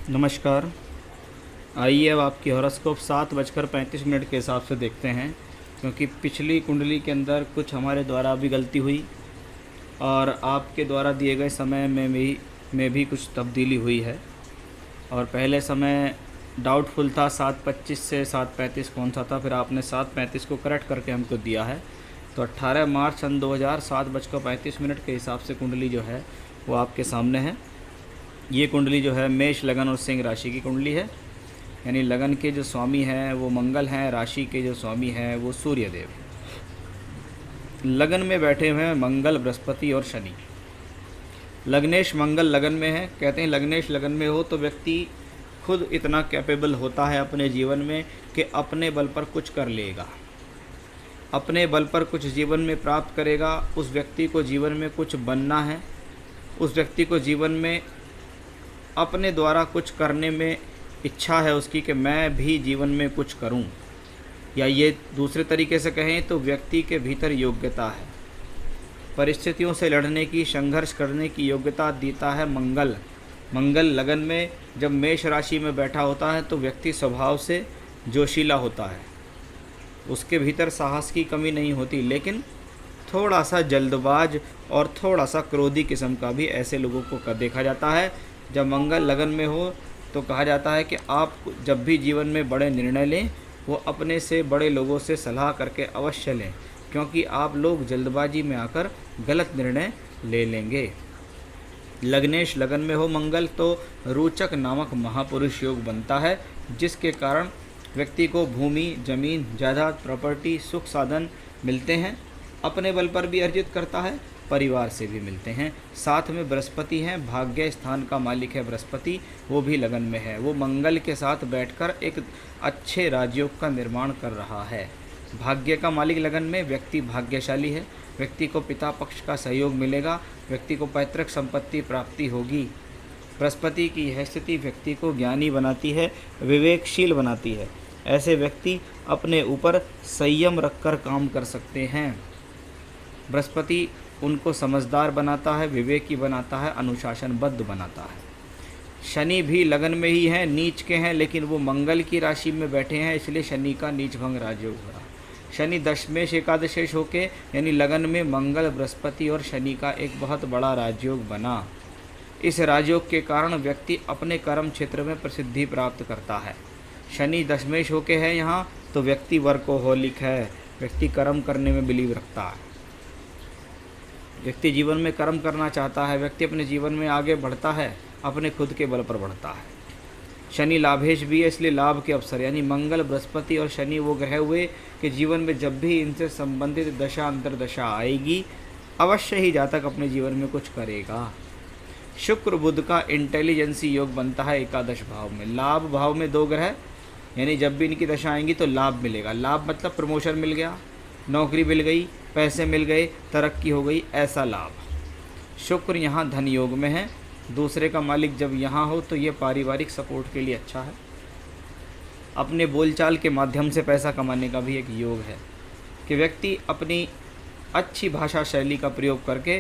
नमस्कार। आइए अब आपकी हॉरोस्कोप 7:35 के हिसाब से देखते हैं, क्योंकि पिछली कुंडली के अंदर कुछ हमारे द्वारा भी गलती हुई और आपके द्वारा दिए गए समय में भी कुछ तब्दीली हुई है। और पहले समय डाउटफुल था 7:25 से 7:35 कौन सा था, फिर आपने 7:35 को करेक्ट करके हमको दिया है। तो 18 मार्च सन 2000 7:35 के हिसाब से कुंडली जो है वो आपके सामने है। ये कुंडली जो है मेष, लगन और सिंह राशि की कुंडली है। यानी लगन के जो स्वामी हैं वो मंगल हैं, राशि के जो स्वामी हैं वो सूर्यदेव हैं। लगन में बैठे हुए हैं मंगल, बृहस्पति और शनि। लग्नेश मंगल लगन में है। कहते हैं लग्नेश लगन में हो तो व्यक्ति खुद इतना कैपेबल होता है अपने जीवन में कि अपने बल पर कुछ कर लेगा, अपने बल पर कुछ जीवन में प्राप्त करेगा। उस व्यक्ति को जीवन में कुछ बनना है, उस व्यक्ति को जीवन में अपने द्वारा कुछ करने में इच्छा है उसकी कि मैं भी जीवन में कुछ करूं। या ये दूसरे तरीके से कहें तो व्यक्ति के भीतर योग्यता है, परिस्थितियों से लड़ने की, संघर्ष करने की योग्यता देता है मंगल। मंगल लगन में जब मेष राशि में बैठा होता है तो व्यक्ति स्वभाव से जोशीला होता है, उसके भीतर साहस की कमी नहीं होती, लेकिन थोड़ा सा जल्दबाज और थोड़ा सा क्रोधी किस्म का भी ऐसे लोगों को देखा जाता है। जब मंगल लगन में हो तो कहा जाता है कि आप जब भी जीवन में बड़े निर्णय लें वो अपने से बड़े लोगों से सलाह करके अवश्य लें, क्योंकि आप लोग जल्दबाजी में आकर गलत निर्णय ले लेंगे। लग्नेश लगन में हो मंगल तो रोचक नामक महापुरुष योग बनता है, जिसके कारण व्यक्ति को भूमि, जमीन, जायदाद, प्रॉपर्टी, सुख साधन मिलते हैं। अपने बल पर भी अर्जित करता है, परिवार से भी मिलते हैं। साथ में बृहस्पति हैं, भाग्य स्थान का मालिक है बृहस्पति, वो भी लगन में है। वो मंगल के साथ बैठकर एक अच्छे राजयोग का निर्माण कर रहा है। भाग्य का मालिक लगन में, व्यक्ति भाग्यशाली है, व्यक्ति को पिता पक्ष का सहयोग मिलेगा, व्यक्ति को पैतृक संपत्ति प्राप्ति होगी। बृहस्पति की यह स्थिति व्यक्ति को ज्ञानी बनाती है, विवेकशील बनाती है। ऐसे व्यक्ति अपने ऊपर संयम रखकर काम कर सकते हैं। बृहस्पति उनको समझदार बनाता है, विवेकी बनाता है, अनुशासनबद्ध बनाता है। शनि भी लगन में ही हैं, नीच के हैं, लेकिन वो मंगल की राशि में बैठे हैं, इसलिए शनि का नीच भंग राजयोग हो रहा। शनि दशमेश एकादशेश होके यानी लगन में मंगल, बृहस्पति और शनि का एक बहुत बड़ा राजयोग बना। इस राजयोग के कारण व्यक्ति अपने कर्म क्षेत्र में प्रसिद्धि प्राप्त करता है। शनि दशमेश होके है यहाँ तो व्यक्ति वर्कोहोलिक है, व्यक्ति कर्म करने में बिलीव रखता है, व्यक्ति जीवन में कर्म करना चाहता है, व्यक्ति अपने जीवन में आगे बढ़ता है, अपने खुद के बल पर बढ़ता है। शनि लाभेश भी है, इसलिए लाभ के अवसर यानी मंगल, बृहस्पति और शनि वो ग्रह हुए कि जीवन में जब भी इनसे संबंधित दशा अंतर्दशा आएगी अवश्य ही जातक अपने जीवन में कुछ करेगा। शुक्र बुध का इंटेलिजेंसी योग बनता है एकादश भाव में। लाभ भाव में दो ग्रह, यानी जब भी इनकी दशा आएंगी तो लाभ मिलेगा। लाभ मतलब प्रमोशन मिल गया, नौकरी मिल गई, पैसे मिल गए, तरक्की हो गई, ऐसा लाभ। शुक्र यहाँ धन योग में है। दूसरे का मालिक जब यहाँ हो तो ये पारिवारिक सपोर्ट के लिए अच्छा है। अपने बोलचाल के माध्यम से पैसा कमाने का भी एक योग है कि व्यक्ति अपनी अच्छी भाषा शैली का प्रयोग करके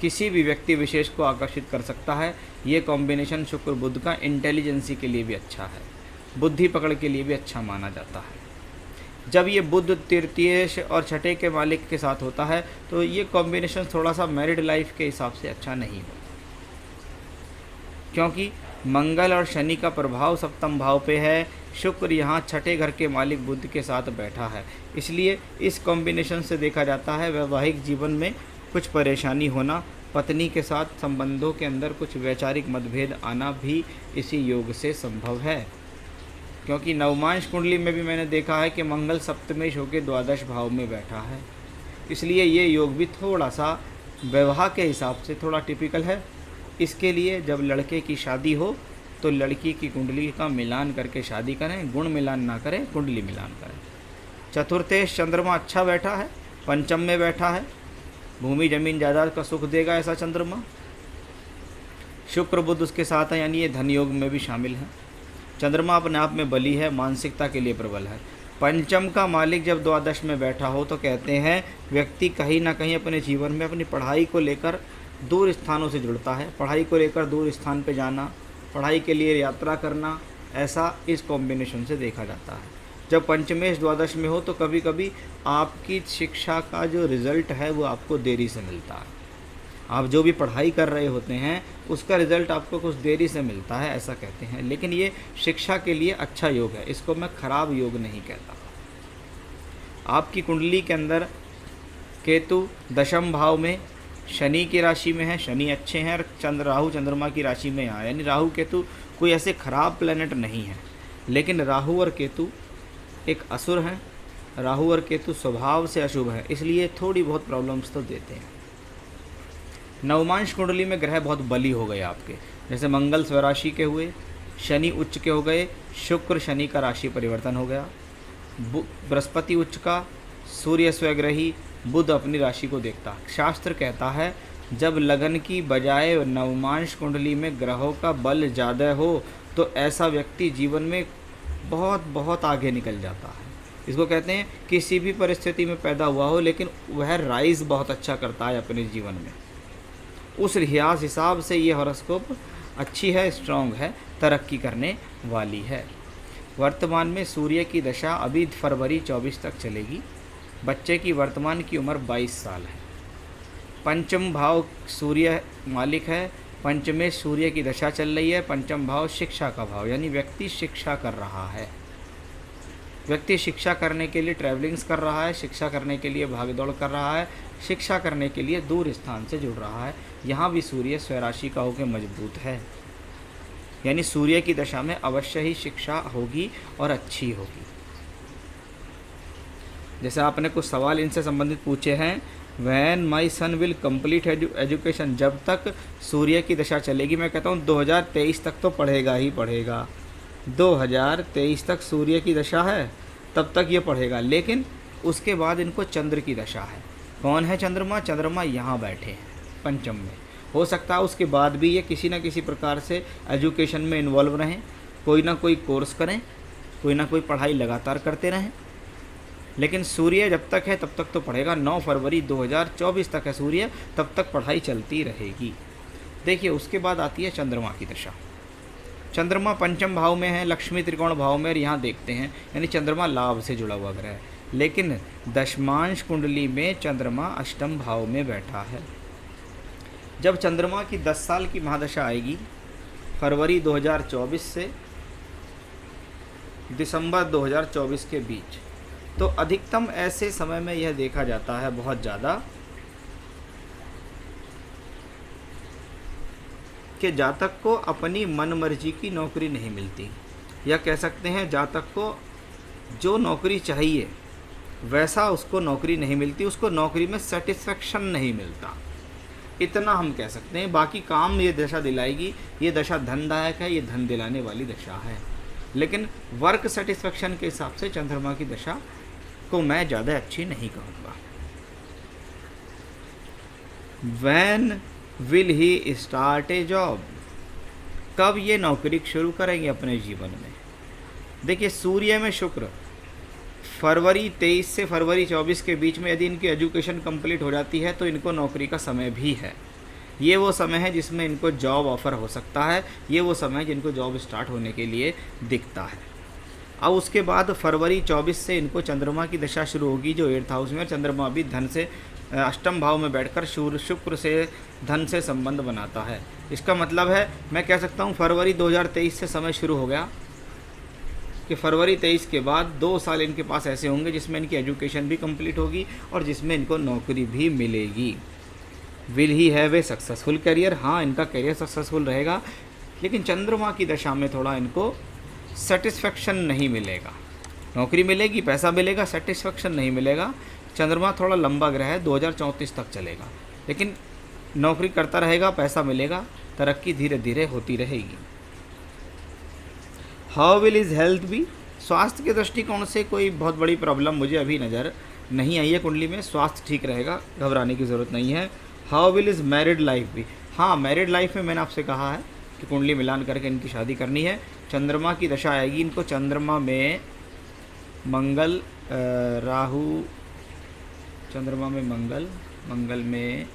किसी भी व्यक्ति विशेष को आकर्षित कर सकता है। ये कॉम्बिनेशन शुक्र बुध का इंटेलिजेंसी के लिए भी अच्छा है, बुद्धि पकड़ के लिए भी अच्छा माना जाता है। जब ये बुध तृतीय और छठे के मालिक के साथ होता है तो ये कॉम्बिनेशन थोड़ा सा मैरिड लाइफ के हिसाब से अच्छा नहीं होता, क्योंकि मंगल और शनि का प्रभाव सप्तम भाव पे है। शुक्र यहाँ छठे घर के मालिक बुध के साथ बैठा है, इसलिए इस कॉम्बिनेशन से देखा जाता है वैवाहिक जीवन में कुछ परेशानी होना, पत्नी के साथ संबंधों के अंदर कुछ वैचारिक मतभेद आना भी इसी योग से संभव है। क्योंकि नवमांश कुंडली में भी मैंने देखा है कि मंगल सप्तमेश होकर द्वादश भाव में बैठा है, इसलिए ये योग भी थोड़ा सा विवाह के हिसाब से थोड़ा टिपिकल है। इसके लिए जब लड़के की शादी हो तो लड़की की कुंडली का मिलान करके शादी करें, गुण मिलान ना करें, कुंडली मिलान करें। चतुर्थेश चंद्रमा अच्छा बैठा है, पंचम में बैठा है, भूमि जमीन जायदाद का सुख देगा ऐसा चंद्रमा। शुक्र बुध उसके साथ है, यानी ये धन योग में भी शामिल है। चंद्रमा अपने आप में बली है, मानसिकता के लिए प्रबल है। पंचम का मालिक जब द्वादश में बैठा हो तो कहते हैं व्यक्ति कहीं ना कहीं अपने जीवन में अपनी पढ़ाई को लेकर दूर स्थानों से जुड़ता है। पढ़ाई को लेकर दूर स्थान पे जाना, पढ़ाई के लिए यात्रा करना, ऐसा इस कॉम्बिनेशन से देखा जाता है। जब पंचमेश द्वादश में हो तो कभी कभी आपकी शिक्षा का जो रिज़ल्ट है वो आपको देरी से मिलता है। आप जो भी पढ़ाई कर रहे होते हैं उसका रिज़ल्ट आपको कुछ देरी से मिलता है, ऐसा कहते हैं। लेकिन ये शिक्षा के लिए अच्छा योग है, इसको मैं खराब योग नहीं कहता। आपकी कुंडली के अंदर केतु दशम भाव में शनि की राशि में है, शनि अच्छे हैं, और राहु चंद्रमा की राशि में यहाँ, यानी राहु केतु कोई ऐसे खराब प्लेनेट नहीं है। लेकिन राहु और केतु एक असुर हैं, राहु और केतु स्वभाव से अशुभ है, इसलिए थोड़ी बहुत प्रॉब्लम्स तो देते हैं। नवमांश कुंडली में ग्रह बहुत बली हो गए आपके, जैसे मंगल स्वराशि के हुए, शनि उच्च के हो गए, शुक्र शनि का राशि परिवर्तन हो गया, बृहस्पति उच्च का, सूर्य स्वग्रही, बुध अपनी राशि को देखता। शास्त्र कहता है जब लगन की बजाय नवमांश कुंडली में ग्रहों का बल ज़्यादा हो तो ऐसा व्यक्ति जीवन में बहुत बहुत आगे निकल जाता है। इसको कहते हैं किसी भी परिस्थिति में पैदा हुआ हो लेकिन वह राइज बहुत अच्छा करता है अपने जीवन में। उस लिहाज हिसाब से ये हॉरोस्कोप अच्छी है, स्ट्रॉन्ग है, तरक्की करने वाली है। वर्तमान में सूर्य की दशा अभी फरवरी 24 तक चलेगी। बच्चे की वर्तमान की उम्र 22 साल है। पंचम भाव सूर्य मालिक है, पंचमे सूर्य की दशा चल रही है। पंचम भाव शिक्षा का भाव, यानी व्यक्ति शिक्षा कर रहा है। व्यक्ति शिक्षा करने के लिए ट्रैवलिंग्स कर रहा है, शिक्षा करने के लिए भागदौड़ कर रहा है, शिक्षा करने के लिए दूर स्थान से जुड़ रहा है। यहाँ भी सूर्य स्वराशि का होकर मजबूत है, यानी सूर्य की दशा में अवश्य ही शिक्षा होगी और अच्छी होगी। जैसे आपने कुछ सवाल इनसे संबंधित पूछे हैं, when my son will complete education, जब तक सूर्य की दशा चलेगी, मैं कहता हूँ 2023 तक तो पढ़ेगा ही पढ़ेगा। 2023 तक सूर्य की दशा है, तब तक ये पढ़ेगा। लेकिन उसके बाद इनको चंद्र की दशा है। कौन है चंद्रमा? चंद्रमा यहाँ बैठे हैं पंचम में। हो सकता है उसके बाद भी ये किसी न किसी प्रकार से एजुकेशन में इन्वॉल्व रहें, कोई ना कोई कोर्स करें, कोई ना कोई पढ़ाई लगातार करते रहें। लेकिन सूर्य जब तक है तब तक तो पढ़ेगा। 9 फरवरी 2024 तक है सूर्य, तब तक पढ़ाई चलती रहेगी। देखिए उसके बाद आती है चंद्रमा की दशा। चंद्रमा पंचम भाव में है, लक्ष्मी त्रिकोण भाव में, और यहाँ देखते हैं यानी चंद्रमा लाभ से जुड़ा हुआ ग्रह है। लेकिन दशमांश कुंडली में चंद्रमा अष्टम भाव में बैठा है। जब चंद्रमा की 10 साल की महादशा आएगी, फरवरी 2024 से दिसंबर 2024 के बीच, तो अधिकतम ऐसे समय में यह देखा जाता है बहुत ज़्यादा कि जातक को अपनी मनमर्जी की नौकरी नहीं मिलती, या कह सकते हैं जातक को जो नौकरी चाहिए वैसा उसको नौकरी नहीं मिलती, उसको नौकरी में सेटिस्फेक्शन नहीं मिलता, इतना हम कह सकते हैं। बाकी काम ये दशा दिलाएगी, ये दशा धनदायक है, ये धन दिलाने वाली दशा है। लेकिन वर्क सेटिस्फेक्शन के हिसाब से चंद्रमा की दशा को मैं ज़्यादा अच्छी नहीं कहूँगा। When will he start a job? कब ये नौकरी शुरू करेंगे अपने जीवन में? देखिए सूर्य में शुक्र फरवरी 23 से फरवरी 24 के बीच में यदि इनकी एजुकेशन कंप्लीट हो जाती है तो इनको नौकरी का समय भी है। ये वो समय है जिसमें इनको जॉब ऑफ़र हो सकता है, ये वो समय है जिनको जॉब स्टार्ट होने के लिए दिखता है। अब उसके बाद फरवरी 24 से इनको चंद्रमा की दशा शुरू होगी जो 8th हाउस में। चंद्रमा भी धन से अष्टम भाव में बैठकर शुक्र से धन से संबंध बनाता है। इसका मतलब है मैं कह सकता हूँ फरवरी 2023 से समय शुरू हो गया कि फरवरी 23 के बाद 2 साल इनके पास ऐसे होंगे जिसमें इनकी एजुकेशन भी कंप्लीट होगी और जिसमें इनको नौकरी भी मिलेगी। Will he have a successful career? हाँ, इनका करियर सक्सेसफुल रहेगा, लेकिन चंद्रमा की दशा में थोड़ा इनको सेटिस्फेक्शन नहीं मिलेगा। नौकरी मिलेगी, पैसा मिलेगा, सेटिस्फेक्शन नहीं मिलेगा। चंद्रमा थोड़ा लंबा ग्रह है, 2034 तक चलेगा, लेकिन नौकरी करता रहेगा, पैसा मिलेगा, तरक्की धीरे धीरे होती रहेगी। How will is health be? स्वास्थ्य के दृष्टिकोण से कोई बहुत बड़ी प्रॉब्लम मुझे अभी नज़र नहीं आई है कुंडली में, स्वास्थ्य ठीक रहेगा, घबराने की ज़रूरत नहीं है। How will is married life be? हाँ, मैरिड लाइफ में मैंने आपसे कहा है कि कुंडली मिलान करके इनकी शादी करनी है। चंद्रमा की दशा आएगी, इनको चंद्रमा में मंगल राहु, चंद्रमा में मंगल में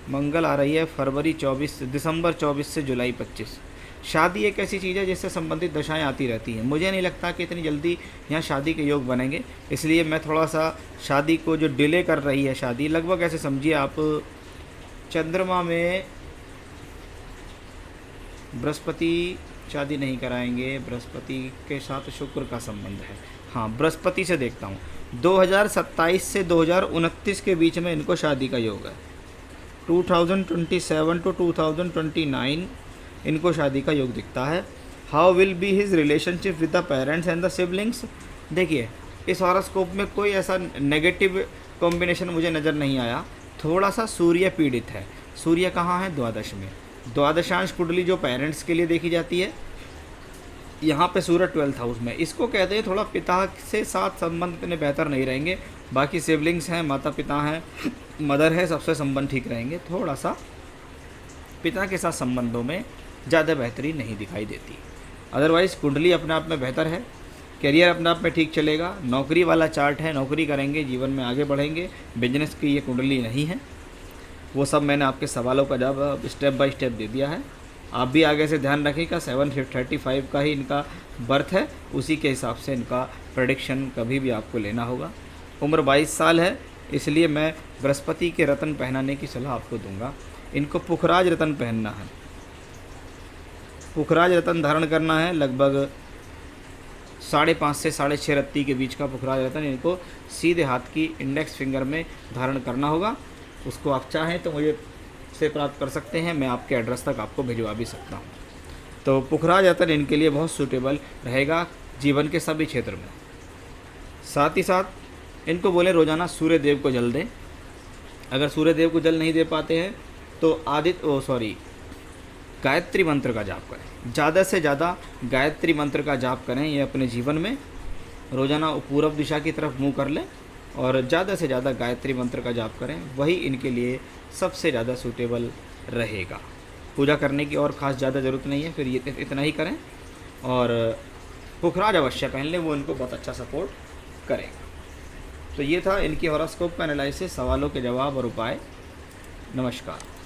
मंगल आ रही है फरवरी 24 दिसंबर 24 से जुलाई 25। शादी एक ऐसी चीज़ है जिससे संबंधित दशाएं आती रहती हैं। मुझे नहीं लगता कि इतनी जल्दी यहाँ शादी के योग बनेंगे, इसलिए मैं थोड़ा सा शादी को जो डिले कर रही है शादी, लगभग ऐसे समझिए आप चंद्रमा में बृहस्पति शादी नहीं कराएंगे, बृहस्पति के साथ शुक्र का संबंध है। हाँ, बृहस्पति से देखता हूँ 2027 से 2029 के बीच में इनको शादी का योग है। 2027 टू 2029 इनको शादी का योग दिखता है। How will be his relationship with the parents and the siblings. देखिए, इस हॉरोस्कोप में कोई ऐसा नेगेटिव कॉम्बिनेशन मुझे नज़र नहीं आया। थोड़ा सा सूर्य पीड़ित है। सूर्य कहाँ है? द्वादश में। द्वादशांश कुंडली जो पेरेंट्स के लिए देखी जाती है, यहाँ पे सूर्य 12th हाउस में। इसको कहते हैं थोड़ा पिता से साथ संबंध इतने बेहतर नहीं रहेंगे। बाकी सिबलिंग्स हैं, माता पिता हैं, मदर है, सबसे संबंध ठीक रहेंगे। थोड़ा सा पिता के साथ संबंधों में ज़्यादा बेहतरी नहीं दिखाई देती। अदरवाइज़ कुंडली अपने आप में बेहतर है। करियर अपने आप में ठीक चलेगा। नौकरी वाला चार्ट है, नौकरी करेंगे, जीवन में आगे बढ़ेंगे। बिजनेस की ये कुंडली नहीं है। वो सब मैंने आपके सवालों का जवाब स्टेप बाय स्टेप दे दिया है। आप भी आगे से ध्यान रखिएगा। 7:35 का ही इनका बर्थ है, उसी के हिसाब से इनका प्रेडिक्शन कभी भी आपको लेना होगा। उम्र 22 साल है, इसलिए मैं बृहस्पति के रत्न पहनाने की सलाह आपको दूंगा। इनको पुखराज रत्न पहनना है, पुखराज रत्न धारण करना है। लगभग 5.5 से 6.5 रत्ती के बीच का पुखराज रत्न इनको सीधे हाथ की इंडेक्स फिंगर में धारण करना होगा। उसको आप चाहें तो मुझे से प्राप्त कर सकते हैं, मैं आपके एड्रेस तक आपको भिजवा भी सकता हूँ। तो पुखराज रत्न इनके लिए बहुत सूटेबल रहेगा जीवन के सभी क्षेत्र में। साथ ही साथ इनको बोले रोज़ाना सूर्य देव को जल दें। अगर सूर्य देव को जल नहीं दे पाते हैं तो गायत्री मंत्र का जाप करें। ज़्यादा से ज़्यादा गायत्री मंत्र का जाप करें। ये अपने जीवन में रोज़ाना पूर्व दिशा की तरफ मुँह कर लें और ज़्यादा से ज़्यादा गायत्री मंत्र का जाप करें। वही इनके लिए सबसे ज़्यादा सूटेबल रहेगा। पूजा करने की और ख़ास ज़्यादा ज़रूरत नहीं है, फिर ये इतना ही करें और पुखराज अवश्य पहन लें, वो इनको बहुत अच्छा सपोर्ट करेगा। तो ये था इनकी हॉरोस्कोप का एनालिसिस, सवालों के जवाब और उपाय। नमस्कार।